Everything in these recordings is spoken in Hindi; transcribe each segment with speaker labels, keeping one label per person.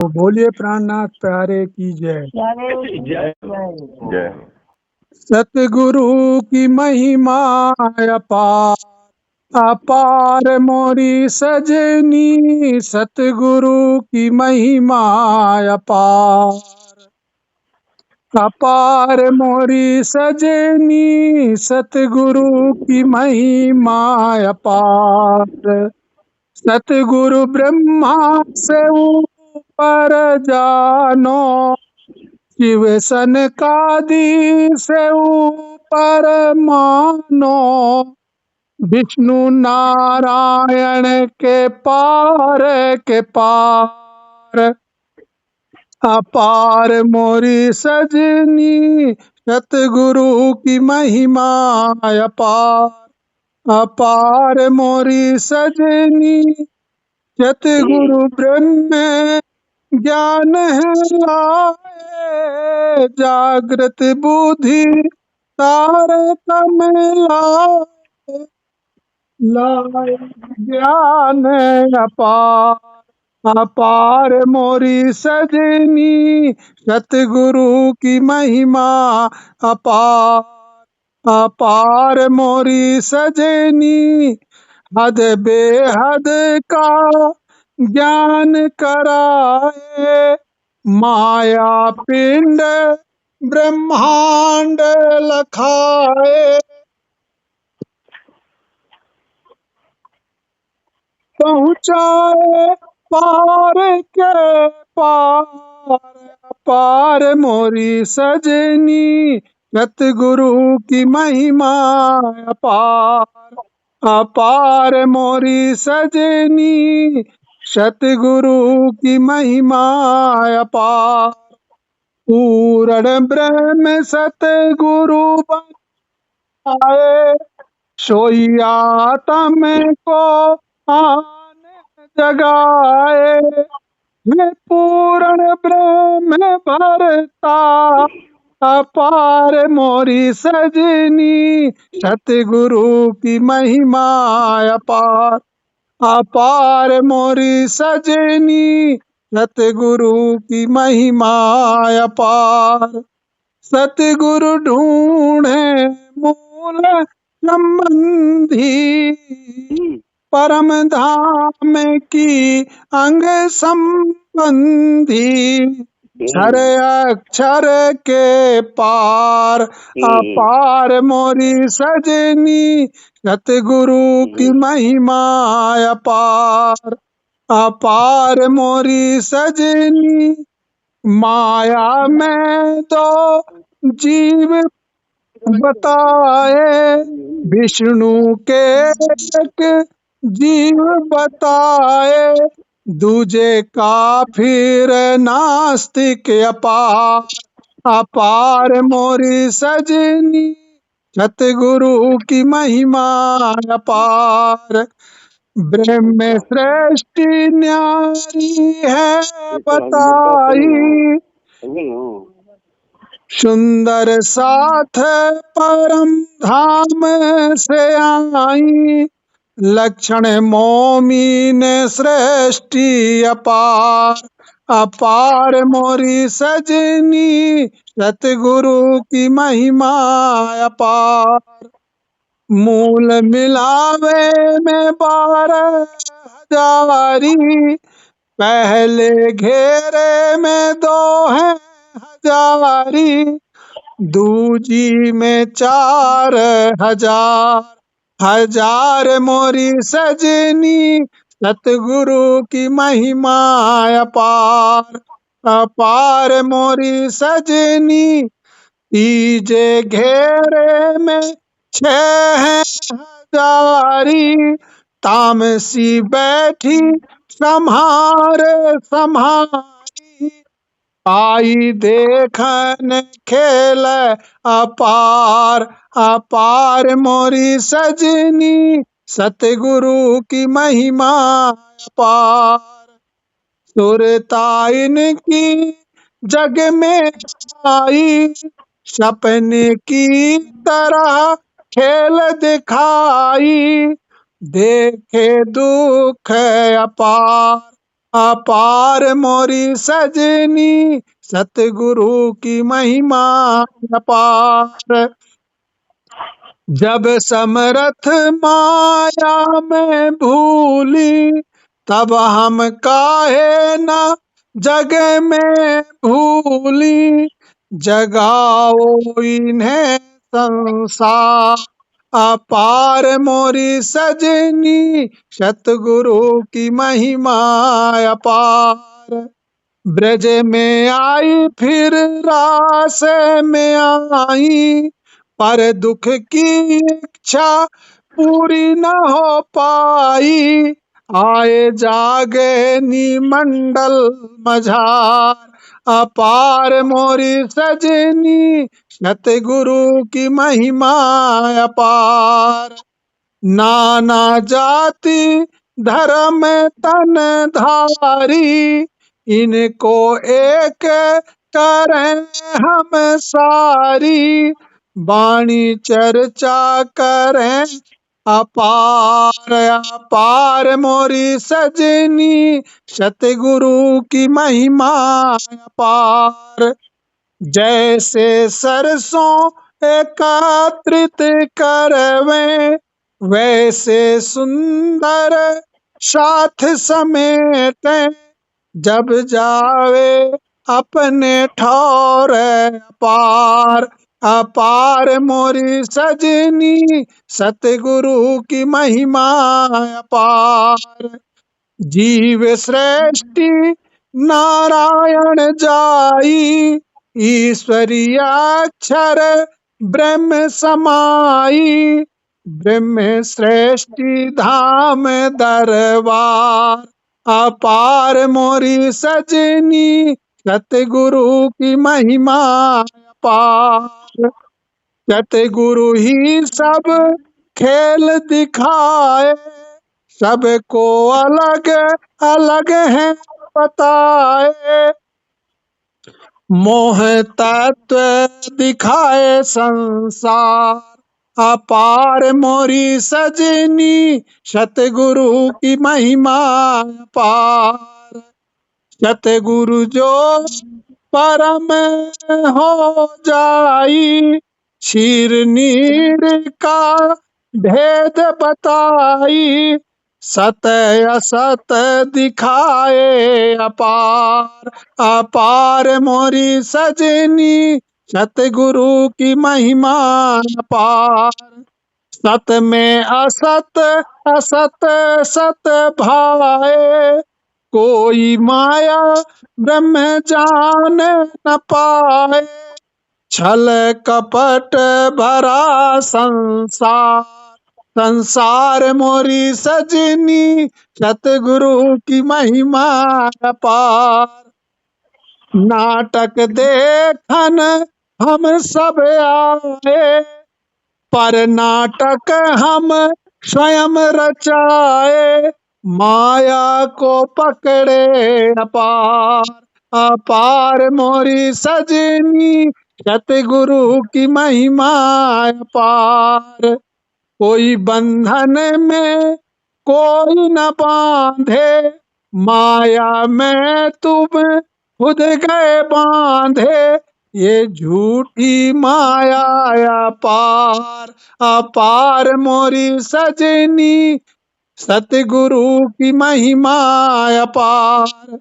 Speaker 1: तो बोलिए प्राणनाथ प्यारे की जय।
Speaker 2: जय जय।
Speaker 1: सतगुरु की महिमा अपार, अपार मोरी सजनी। सतगुरु की महिमा अपार, अपार मोरी सजनी। सतगुरु की महिमा अपार, सतगुरु ब्रह्मा से ऊपर जानो, शिव सनकादि से ऊपर मानो। विष्णु नारायण के पार, अपार मोरी सजनी। सतगुरु की महिमा अपार, अपार मोरी सजनी। सतगुरु ब्रह्म ज्ञान है लाए, जागृत बुद्धि तारतम लाए। लाए ज्ञान अपार, अपार मोरी सजनी। सतगुरु की महिमा अपार, अपार मोरी सजनी। हद बेहद का ज्ञान कराए, माया पिंड ब्रह्मांड लखाए। पहुँचाए पार के पार, पार मोरी सजनी। सतगुरु की महिमा अपार, अपार मोरी सजनी। सतगुरु की महिमा अपार, पूर्ण ब्रह्म सतगुरु बनाए। सोई आत्म को आने जगाए, मैं पूर्ण ब्रह्म भरता। अपार मोरी सजनी। सतगुरु की महिमा अपार, अपार मोरी सजनी। सतगुरु की महिमा अपार, सतगुरु ढूंढे मूल संबंधी। परम धाम की अंग संबंधी, क्षर अक्षर के पार। अपार मोरी सजनी। सतगुरु की महिमा अपार, अपार मोरी सजनी। माया में तो जीव बताए, विष्णु के एक जीव बताए। दूजे का फिर नास्तिक अपार, अपार मोरी सजनी। सतगुरु की महिमा अपार, ब्रह्म सृष्टि न्यारी है बताई। सुंदर साथ परम धाम से आई, लक्षण मोमीन सृष्टि अपार। अपार मोरी सजनी। सतगुरु की महिमा अपार, मूल मिलावे में 12,000। पहले घेरे में 2,000, दूजी में 4,000। हजार मोरी सजनी। सतगुरु की महिमा अपार, अपार मोरी सजनी। तीजे घेरे में 6,000, तामसी बैठी सम्हारे सम्हारी। आई देखन खेल अपार, अपार मोरी सजनी। सतगुरु की महिमा अपार, सुरताइन की जग में आई। सपने की तरह खेल दिखाई, देखे दुख अपार। अपार मोरी सजनी सतगुरु की महिमा अपार। जब समरथ माया में भूली, तब हम काहे न जग में भूली। जगाओ इन्हें संसार, अपार मोरी सजनी सतगुरु की महिमा अपार। ब्रज में आई फिर रास में आई, पर दुख की इच्छा पूरी न हो पाई। आए जागे मंडल मझार, अपार मोरी सजनी सतगुरु की महिमा अपार। नाना जाति धर्म तन धारी, इनको एक करें हम सारी। वाणी चर्चा करें अपार, अपार मोरी सजनी सतगुरु की महिमा अपार। जैसे सरसों एकत्रित करवें, वैसे सुंदर साथ समेटें। जब जावे अपने ठौर अपार, अपार मोरी सजनी सतगुरु की महिमा अपार। जीव श्रेष्ठी नारायण जाई, ईश्वरीय अक्षर ब्रह्म समाई। ब्रह्म श्रेष्ठी धाम दरबार, अपार मोरी सजनी सतगुरु की महिमा अपार। सतगुरु ही सब खेल दिखाए, सबको अलग अलग है बताए। मोह तत्व दिखाए संसार, अपार मोरी सजनी सतगुरु की महिमा अपार। सतगुरु जो परम हो जाई, क्षीर नीर का भेद बताई। सत असत दिखाए अपार, अपार मोरी सजनी सतगुरु की महिमा अपार। सत में असत असत सत भाए, कोई माया ब्रह्म जान न पाए। छल कपट भरा संसार, संसार मोरी सजनी सतगुरु की महिमा अपार। नाटक देखन हम सब आए, पर नाटक हम स्वयं रचाए। माया को पकड़े अपार, अपार मोरी सजनी सतगुरु की महिमा अपार। कोई बंधन में कोई न बांधे, माया में तुम खुद गए बांधे। ये झूठी माया अपार, अपार मोरी सजनी सतगुरु की महिमा अपार।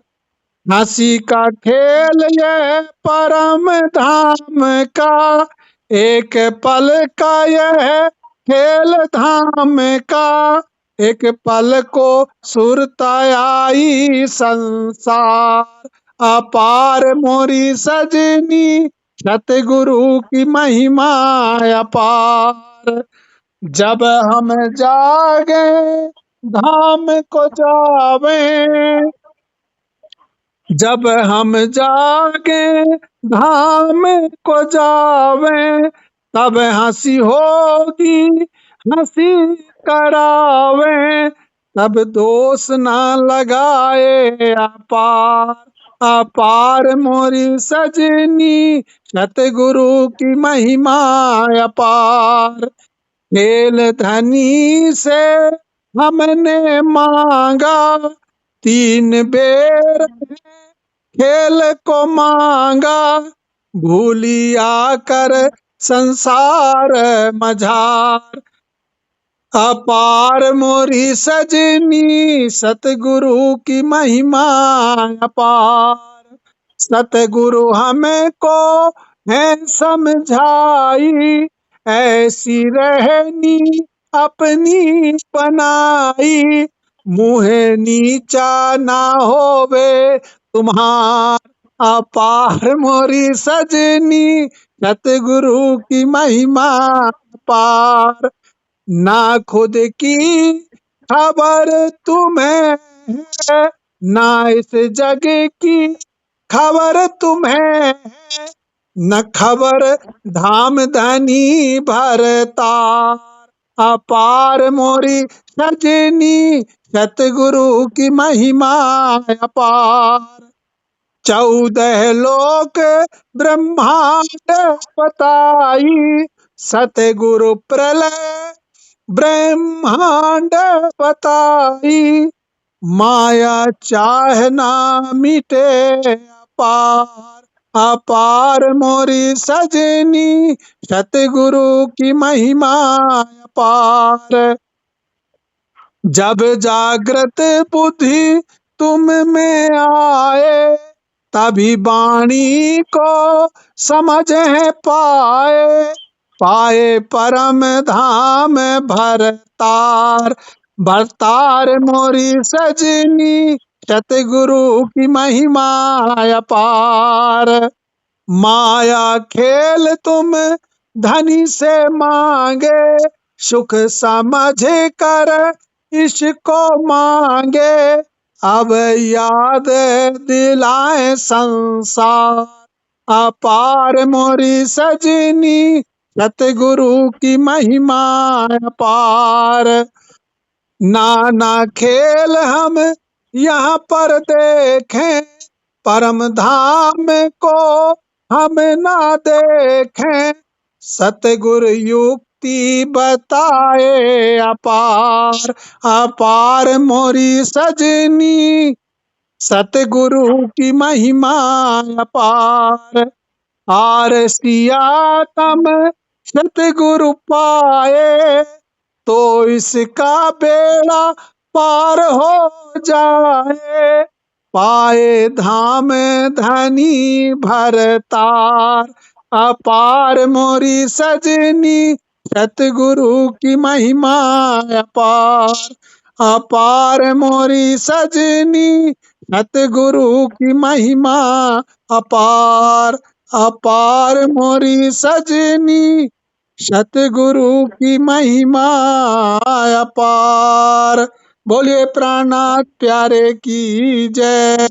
Speaker 1: हंसी का खेल ये परम धाम का, एक पल का यह खेल धाम का। एक पल को सुरता आई संसार, अपार मोरी सजनी सतगुरु की महिमा अपार। जब हम जागे धाम को जावें, जब हम जागे धाम को जावें। तब हंसी होगी हंसी करावें, तब दोष न लगाए अपार, अपार मोरी सजनी सतगुरु की महिमा अपार। खेल धनी से हमने मांगा, तीन बेर खेल को मांगा, भूलिया कर संसार मझार। अपार मोरी सजनी सतगुरु की महिमा अपार। सतगुरु हमको है समझाई, ऐसी रहनी अपनी बनाई। मुँह नीचा ना होवे तुम्हार। अपार मोरी सजनी सतगुरु की महिमा अपार। ना खुद की खबर तुम्हें है, ना इस जग की खबर तुम्हें है। न खबर धाम धनी भरतार। अपार मोरी सजनी सतगुरु की महिमा अपार। 14 लोक ब्रह्मांड बताई, सतगुरु प्रलय ब्रह्मांड बताई। माया चाह ना मिटे अपार। अपार मोरी सजनी सतगुरु की महिमा अपार। जब जागृत बुद्धि तुम में आए, तभी वाणी को समझ है पाए। पाए परम धाम भरतार। भरतार मोरी सजनी सतगुरु की महिमा अपार। माया खेल तुम धनी से मांगे, सुख समझ कर इसको मांगे। अब याद दिलाए संसार। अपार मोरी सजनी सतगुरु की महिमा अपार। नाना खेल हम यहाँ पर देखें, परम धाम को हम ना देखें। सतगुरु युक्ति बताए अपार। अपार मोरी सजनी सतगुरु की महिमा अपार। आरसिया तम सतगुरु पाए, तो इसका बेड़ा पार हो जाए। पाए धाम धनी भरतार। अपार मोरी सजनी सतगुरु की महिमा अपार। अपार मोरी सजनी सतगुरु की महिमा अपार। अपार मोरी सजनी सतगुरु की महिमा अपार। बोलिए प्राणनाथ प्यारे की जय।